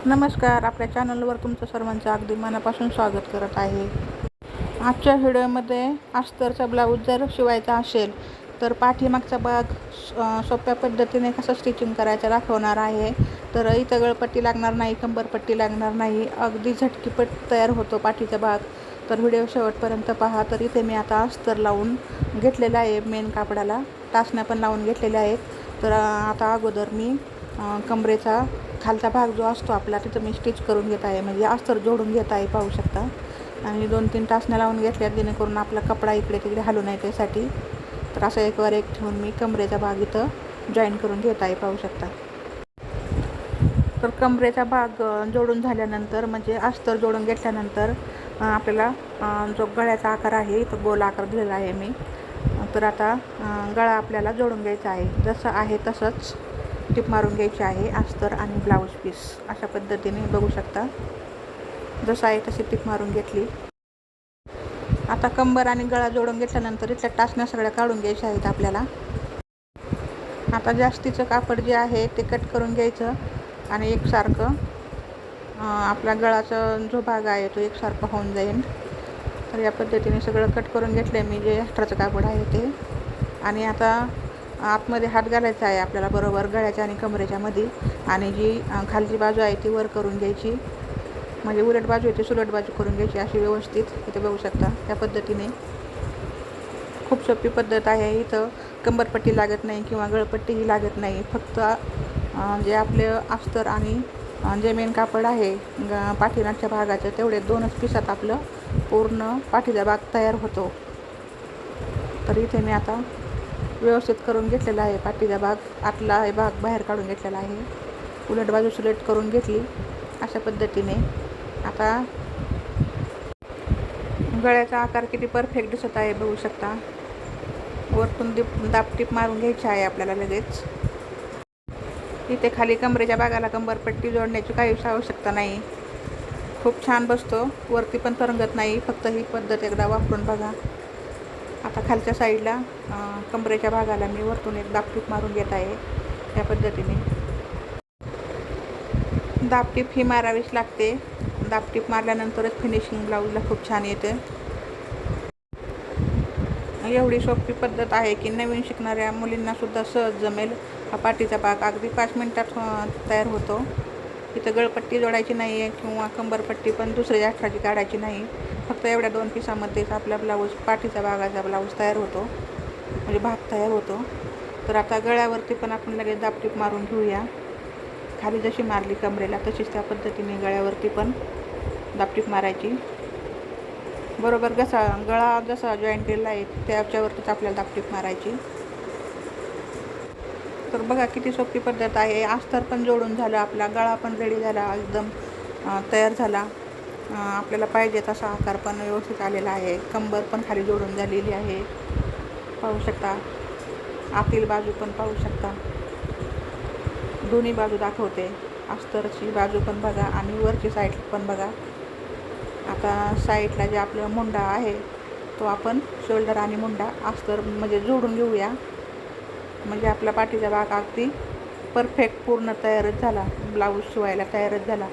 नमस्कार, आपल्या चॅनलवर तुमचं सर्वांचं अगदी मनापासून स्वागत करत आहे. आजच्या व्हिडिओमध्ये अस्तरचा ब्लाऊज जर शिवायचा असेल तर पाठीमागचा भाग सोप्या पद्धतीने कसं स्टिचिंग करायचं दाखवणार आहे. तर इथं गळपट्टी लागणार नाही, कंबरपट्टी लागणार नाही, अगदी झटकीपट तयार होतो पाठीचा भाग. तर व्हिडिओ शेवटपर्यंत पहा. तर इथे मी आता अस्तर लावून घेतलेलं आहे, मेन कापडाला टाचण्या पण लावून घेतलेल्या आहेत. तर आता अगोदर मी कमरेचा खालचा भाग जो असतो आपला तिथं मी स्टिच करून घेत आहे, म्हणजे अस्तर जोडून घेत आहे, पाहू शकता. आणि 2-3 टाचण्या लावून घेतल्यात जेणेकरून आपला कपडा इकडे तिकडे हलू नाही त्यासाठी. तर असं एकवर एक ठेवून मी कमरेचा भाग इथं जॉईन करून घेत आहे, पाहू शकता. तर कमरेचा भाग जोडून झाल्यानंतर म्हणजे अस्तर जोडून घेतल्यानंतर आपल्याला जो गळ्याचा आकार आहे तो गोल आकार दिलेला आहे मी. तर आता गळा आपल्याला जोडून घ्यायचा आहे, जसं आहे तसंच टिप मारून घ्यायची आहे. अस्तर आणि ब्लाऊज पीस अशा पद्धतीने बघू शकता, जसं आहे तशी टिप मारून घेतली. आता कंबर आणि गळा जोडून घेतल्यानंतर इथल्या टाचण्या सगळ्या काढून घ्यायच्या आहेत आपल्याला. आता जास्तीचं कापड जे आहे ते कट करून घ्यायचं आणि एकसारखं आपला गळाचा जो भाग आहे तो एकसारखा होऊन जाईल. तर या पद्धतीने सगळं कट करून घेतलं आहे मी, जे एक्स्ट्राचं कापड आहे ते. आणि आता आतमध्ये हात घालायचा आहे आपल्याला, बरोबर गळ्याच्या आणि कमरेच्या मध्ये. आणि जी खालची बाजू आहे ती वर करून घ्यायची, म्हणजे उलट बाजू आहे ती सुलट बाजू करून घ्यायची अशी व्यवस्थित. इथे बघू शकता त्या पद्धतीने. खूप सोपी पद्धत आहे. इथं कंबरपट्टी लागत नाही किंवा गळपट्टीही लागत नाही. फक्त जे आपले अस्तर आणि जे मेन कापड आहे पाठीमागच्या भागाचं तेवढे 2च पिसात आपलं पूर्ण पाठीचा भाग तयार होतो. तर इथे मी आता व्यवस्थित करून घेतलेला आहे पाठीचा भाग. आतला हे भाग बाहेर काढून घेतलेला आहे, उलट बाजू सुलट करून घेतली अशा पद्धतीने. आता गळ्याचा आकार किती परफेक्ट दिसत आहे बघू शकता. वरतून दाबटीप मारून घ्यायची आहे आपल्याला लगेच. इथे खाली कमरेच्या भागाला कंबरपट्टी जोडण्याची काहीच आवश्यकता नाही, खूप छान बसतो, वरती पण तरंगत नाही. फक्त ही पद्धत एकदा वापरून बघा. आता खालच्या साईडला कमरेच्या भागाला मी वरतून एक दाबटीप मारून घेत आहे या पद्धतीने. दाबटीप ही मारावीच लागते. दाबटीप मारल्यानंतरच फिनिशिंग ब्लाऊजला खूप छान येते. एवढी सोपी पद्धत आहे की नवीन शिकणाऱ्या मुलींनासुद्धा सहज जमेल. हा पाठीचा भाग अगदी 5 मिनिटात तयार होतो. इथं गळपट्टी जोडायची नाही आहे किंवा कंबरपट्टी पण दुसऱ्या एक्स्ट्राची काढायची नाही. फक्त एवढ्या 2 पिसामध्येच आपला ब्लाऊज, पाठीचा भागाचा ब्लाऊज तयार होतो, म्हणजे भाग तयार होतो. तर आता गळ्यावरती पण आपण लगेच दाबटीप मारून घेऊया. खाली जशी मारली कमरेला तशीच त्या पद्धतीने गळ्यावरती पण दाबटीप मारायची. बरोबर गळा जसा जॉईन केलेला आहे त्याच्यावरतीच आपल्याला दाबटीप मारायची. तर बघा किती सोपी पद्धत आहे. अस्तर पण जोडून झालं, आपला गळा पण रेडी झाला, एकदम तयार झाला. आपल्याला पाहिजे तसा आकार पण व्यवस्थित आलेला आहे. कंबर पण खाली जोडून झालेली आहे, पाहू शकता. आतील बाजू पण पाहू शकता, दोन्ही बाजू दाखवते. अस्तरची बाजू पण बघा आणि वरची साईड पण बघा. आता साईडला जे आपलं मुंडा आहे तो आपण शोल्डर आणि मुंडा अस्तर म्हणजे जोडून घेऊया, म्हणजे आपला पाठीचा भाग अगदी परफेक्ट पूर्ण तयारच झाला, ब्लाऊज शिवायला तयारच झाला.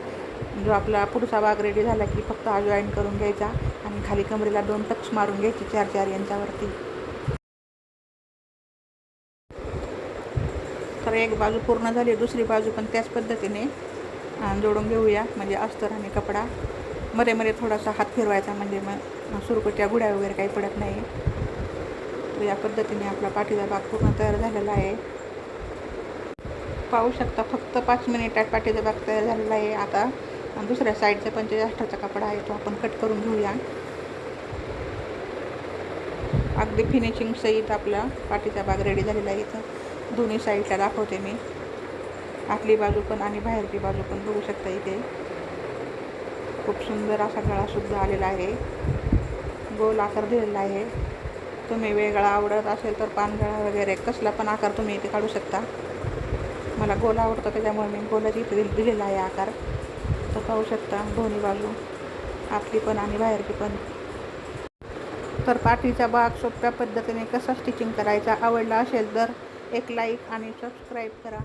जो आपला पुढचा भाग रेडी झाला की फक्त हा जॉईन करून घ्यायचा आणि खाली कमरेला 2 टक्स मारून घ्यायची 4-4 इंचावरती. तर एक बाजू पूर्ण झाली, दुसरी बाजू पण त्याच पद्धतीने जोडून घेऊया, म्हणजे अस्तर आणि कपडा. मध्ये मध्ये थोडासा हात फिरवायचा, म्हणजे मग सुरकुत्या गुड्या वगैरे काही पडत नाही. तर या पद्धतीने आपला पाठीचा भाग पूर्ण तयार झालेला आहे, पाहू शकता. फक्त 5 मिनिटात पाठीचा भाग तयार झालेला आहे. आता दुसऱ्या साईडचा पण जे एक्स्ट्राचा कपडा आहे तो आपण कट करून घेऊया. अगदी फिनिशिंग सहित आपला पाठीचा भाग रेडी झालेला आहे. इथं दोन्ही साईडला दाखवते मी, आतली बाजू पण आणि बाहेरची बाजू पण बघू शकता. इथे खूप सुंदर असा गळासुद्धा आलेला आहे, गोल आकार दिलेला आहे. तुम्ही वेगळा आवडत असेल तर पानगळा वगैरे कसला पण आकार तुम्ही इथे काढू शकता. मला गोल आवडतो त्याच्यामुळे मी गोलच इथे दिलेला आहे आकार. तर पाहू शकता दोन्ही बाजू, आतली पण आणि बाहेरची पण. तर पाठीचा भाग सोप्या पद्धतीने कसा स्टिचिंग करायचा आवडला असेल तर एक लाईक आणि सबस्क्राईब करा.